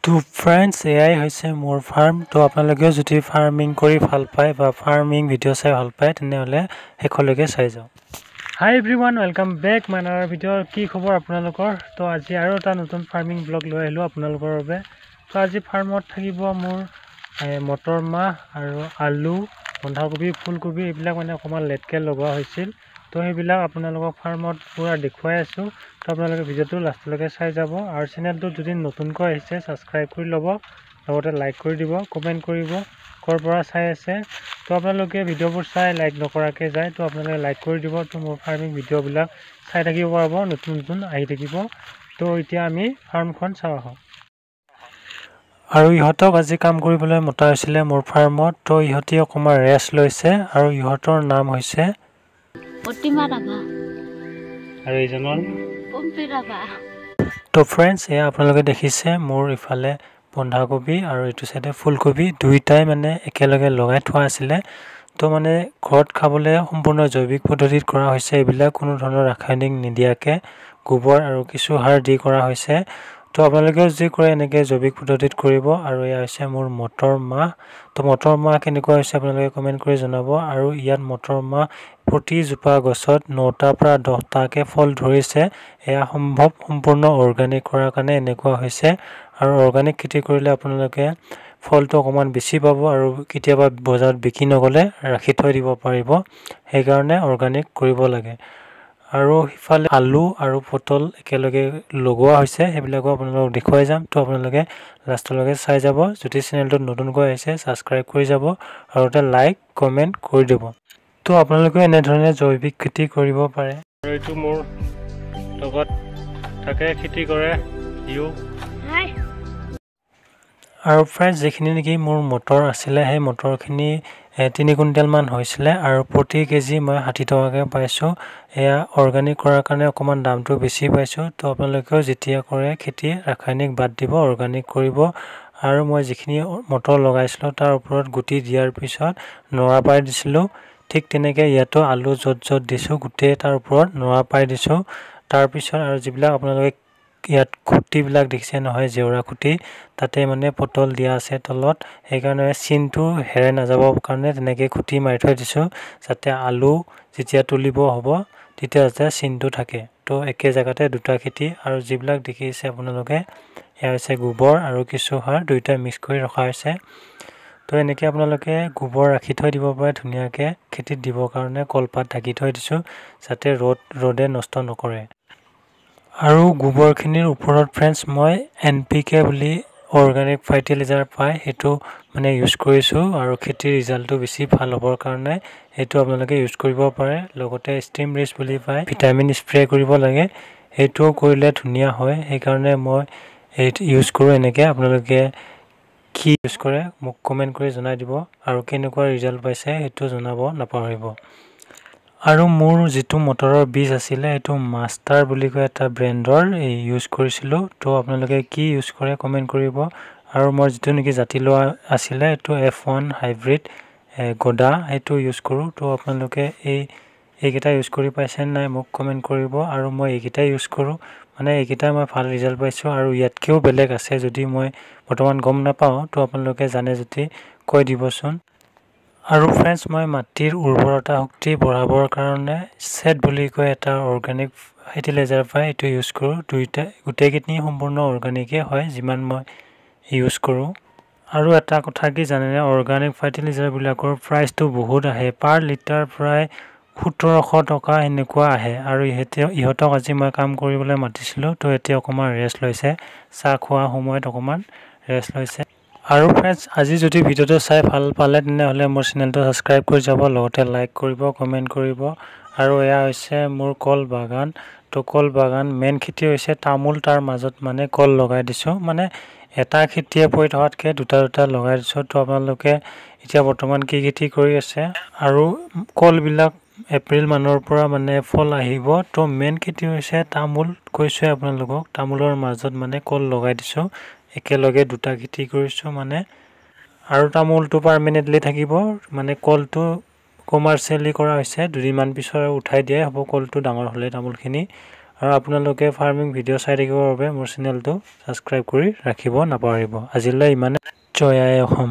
তো ফ্ৰেণ্ডছ এয়াই হৈছে মোৰ ফাৰ্ম। তো আপোনালোকেও যদি ফাৰ্মিং কৰি ভাল পায় বা ফাৰ্মিং ভিডিঅ' চাই ভাল পায় তেনেহ'লে শেষলৈকে চাই যাওক। হাই এভৰিৱান, ৱেলকাম বেক মাইনাৰ ভিডিঅ'। কি খবৰ আপোনালোকৰ? তো আজি আৰু এটা নতুন ফাৰ্মিং ব্লগ লৈ আহিলোঁ আপোনালোকৰ বাবে। তো আজি ফাৰ্মত থাকিব মোৰ মটৰ মাহ আৰু আলু, বন্ধাকবি, ফুলকবি এইবিলাক মানে অকণমান লেটকৈ লগোৱা হৈছিল। তো সেইবিলাক আপোনালোকক ফাৰ্মত পূৰা দেখুৱাই আছোঁ। তো আপোনালোকে ভিডিঅ'টো লাষ্টলৈকে চাই যাব আৰু চেনেলটো যদি নতুনকৈ আহিছে ছাবস্ক্ৰাইব কৰি ল'ব, লগতে লাইক কৰি দিব, কমেণ্ট কৰিব ক'ৰ পৰা চাই আছে। তো আপোনালোকে ভিডিঅ'বোৰ চাই লাইক নকৰাকৈ যায়, তো আপোনালোকে লাইক কৰি দিব। তো মোৰ ফাৰ্মিং ভিডিঅ'বিলাক চাই থাকিব পাৰিব, নতুন নতুন আহি থাকিব। তো এতিয়া আমি ফাৰ্মখন চাওঁ আহোঁ। আৰু ইহঁতক আজি কাম কৰিবলৈ মতা হৈছিলে মোৰ ফাৰ্মত। তো ইহঁতি অকণমান ৰেষ্ট লৈছে আৰু ইহঁতৰ নাম হৈছে আৰু এইজনৰ তো ফ্ৰেণ্ডছ এয়া আপোনালোকে দেখিছে মোৰ ইফালে বন্ধাকবি আৰু এইটো চাইডে ফুলকবি দুয়োটাই মানে একেলগে লগাই থোৱা আছিলে। তো মানে ঘৰত খাবলৈ সম্পূৰ্ণ জৈৱিক পদ্ধতিত কৰা হৈছে, এইবিলাক কোনো ধৰণৰ ৰাসায়নিক নিদিয়াকৈ গোবৰ আৰু কিছু সাৰ দি কৰা হৈছে। তো আপোনালোকেও যি কৰে এনেকৈ জৈৱিক পদ্ধতিত কৰিব। আৰু এয়া হৈছে মোৰ মটৰ মাহ। তো মটৰ মাহ কেনেকুৱা হৈছে আপোনালোকে কমেণ্ট কৰি জনাব। আৰু ইয়াত মটৰ মাহ প্ৰতিজোপা গছত 9টাৰ পৰা 10টাকৈ ফল ধৰিছে। এয়া সম্পূৰ্ণ অৰ্গেনিক কৰাৰ কাৰণে এনেকুৱা হৈছে। আৰু অৰ্গেনিক খেতি কৰিলে আপোনালোকে ফলটো অকণমান বেছি পাব আৰু কেতিয়াবা বজাৰত বিক্ৰী নগ'লে ৰাখি থৈ দিব পাৰিব। সেইকাৰণে অৰ্গেনিক কৰিব লাগে। আৰু সিফালে আলু আৰু পটল একেলগে লগোৱা হৈছে, সেইবিলাকো আপোনালোকক দেখুৱাই যাম। তো আপোনালোকে লাষ্টলৈকে চাই যাব। যদি চেনেলটোত নতুনকৈ আহিছে ছাবস্ক্ৰাইব কৰি যাব আৰু এটা লাইক কমেণ্ট কৰি দিব। তো আপোনালোকে এনেধৰণে জৈৱিক খেতি কৰিব পাৰে। আৰু এইটো মোৰ লগত থাকে খেতি কৰে ইও। আৰু ফ্ৰেণ্ডছ যিখিনি নেকি মোৰ মটৰ আছিলে সেই মটৰখিনি 3 কুইণ্টেলমান হৈছিলে আৰু প্ৰতি কেজি মই 60 টকাকৈ পাইছোঁ। এয়া অৰ্গেনিক কৰাৰ কাৰণে অকণমান দামটো বেছি পাইছোঁ। তো আপোনালোকেও যেতিয়া কৰে খেতি ৰাসায়নিক বাদ দিব, অৰ্গেনিক কৰিব। আৰু মই যিখিনি মটৰ লগাইছিলোঁ তাৰ ওপৰত গুটি দিয়াৰ পিছত নৰা পাই দিছিলোঁ। ঠিক তেনেকৈ ইয়াতো আলু য'ত য'ত দিছোঁ গোটেই তাৰ ওপৰত নৰা পাই দিছোঁ। তাৰপিছত আৰু যিবিলাক আপোনালোকে ইয়াত খুঁটিবিলাক দেখিছে নহয়, জেওৰা খুঁটি, তাতে মানে পটল দিয়া আছে তলত। সেইকাৰণে চিনটো হেৰাই নাযাবৰ কাৰণে তেনেকৈ খুঁটি মাৰি থৈ দিছোঁ, যাতে আলু যেতিয়া তুলিব হ'ব তেতিয়া যাতে চিনটো থাকে। তো একে জেগাতে দুটা খেতি। আৰু যিবিলাক দেখিছে আপোনালোকে এয়া হৈছে গোবৰ আৰু কিছু সাৰ, দুয়োটা মিক্স কৰি ৰখা হৈছে। তো এনেকৈ আপোনালোকে গোবৰ ৰাখি থৈ দিব পাৰে ধুনীয়াকৈ খেতিত দিবৰ কাৰণে। কলপাত ঢাকি থৈ দিছোঁ যাতে ৰ'দে নষ্ট নকৰে। আৰু গোবৰখিনিৰ ওপৰত ফ্ৰেণ্ডছ মই NPK বুলি অৰ্গেনিক ফাৰ্টিলাইজাৰ পায়, সেইটো মানে ইউজ কৰিছোঁ। আৰু খেতিৰ ৰিজাল্টটো বেছি ভাল হ'বৰ কাৰণে সেইটো আপোনালোকে ইউজ কৰিব পাৰে। লগতে ষ্টিম ৰিচ বুলি পায়, ভিটামিন স্প্ৰে কৰিব লাগে, সেইটোও কৰিলে ধুনীয়া হয়। সেইকাৰণে মই সেইটো ইউজ কৰোঁ। এনেকৈ আপোনালোকে কি ইউজ কৰে মোক কমেণ্ট কৰি জনাই দিব আৰু কেনেকুৱা ৰিজাল্ট পাইছে সেইটো জনাব নাপাহৰিব। আৰু মোৰ যিটো মটৰৰ বীজ আছিলে সেইটো মাষ্টাৰ বুলি কয় এটা ব্ৰেণ্ডৰ ইউজ কৰিছিলোঁ। তো আপোনালোকে কি ইউজ কৰে কমেণ্ট কৰিব। আৰু মই যিটো নেকি জাতি লোৱা আছিলে এইটো F1 হাইব্ৰিড গদা, সেইটো ইউজ কৰোঁ। তো আপোনালোকে এইকেইটা ইউজ কৰি পাইছে নাই মোক কমেণ্ট কৰিব। আৰু মই এইকেইটাই ইউজ কৰোঁ, মানে এইকেইটা মই ভাল ৰিজাল্ট পাইছোঁ। আৰু ইয়াতকৈও বেলেগ আছে যদি মই বৰ্তমান গম নাপাওঁ, তো আপোনালোকে জানে যদি কৈ দিবচোন। আৰু ফ্ৰেণ্ডছ মই মাটিৰ উৰ্বৰতা শক্তি বঢ়াবৰ কাৰণে চেট বুলি কয় এটা অৰ্গেনিক ফাৰ্টিলাইজাৰ পায়, এইটো ইউজ কৰোঁ। গোটেইখিনি সম্পূৰ্ণ অৰ্গেনিকেই হয় যিমান মই ইউজ কৰোঁ। আৰু এটা কথা কি জানেনে, অৰ্গেনিক ফাৰ্টিলাইজাৰবিলাকৰ প্ৰাইচটো বহুত আহে, পাৰ লিটাৰ প্ৰায় 1700 টকা এনেকুৱা আহে। আৰু ইহঁতক আজি মই কাম কৰিবলৈ মাতিছিলোঁ। তো এতিয়া অকণমান ৰেষ্ট লৈছে, চাহ খোৱা সময়ত অকণমান ৰেষ্ট লৈছে। আৰু ফ্ৰেণ্ডছ আজি যদি ভিডিঅ'টো চাই ভাল পালে তেনেহ'লে মোৰ চেনেলটো ছাবস্ক্ৰাইব কৰি যাব, লগতে লাইক কৰিব, কমেণ্ট কৰিব। আৰু এয়া হৈছে মোৰ কল বাগান। তো কল বাগান মেইন খেতি হৈছে তামোল, তাৰ মাজত মানে কল লগাই দিছোঁ, মানে এটা খেতিয়ে পৰি থকাতকৈ দুটা দুটা লগাই দিছোঁ। তো আপোনালোকে এতিয়া বৰ্তমান কি খেতি কৰি আছে? আৰু কলবিলাক এপ্ৰিল মানৰ পৰা মানে ফল আহিব। তো মেইন খেতি হৈছে তামোল, কৈছোঁৱে আপোনালোকক, তামোলৰ মাজত মানে কল লগাই দিছোঁ, একেলগে দুটা খেতি কৰিছোঁ মানে। আৰু তামোলটো পাৰ্মানেণ্টলি থাকিব, মানে কলটো কমাৰ্চিয়েলি কৰা হৈছে, দুদিনমান পিছত উঠাই দিয়াই হ'ব কলটো ডাঙৰ হ'লে তামোলখিনি। আৰু আপোনালোকে ফাৰ্মিং ভিডিঅ' চাই থাকিবৰ বাবে মোৰ চেনেলটো ছাবস্ক্ৰাইব কৰি ৰাখিব নাপাহৰিব। আজিলৈ ইমানে। জয় আই অসম।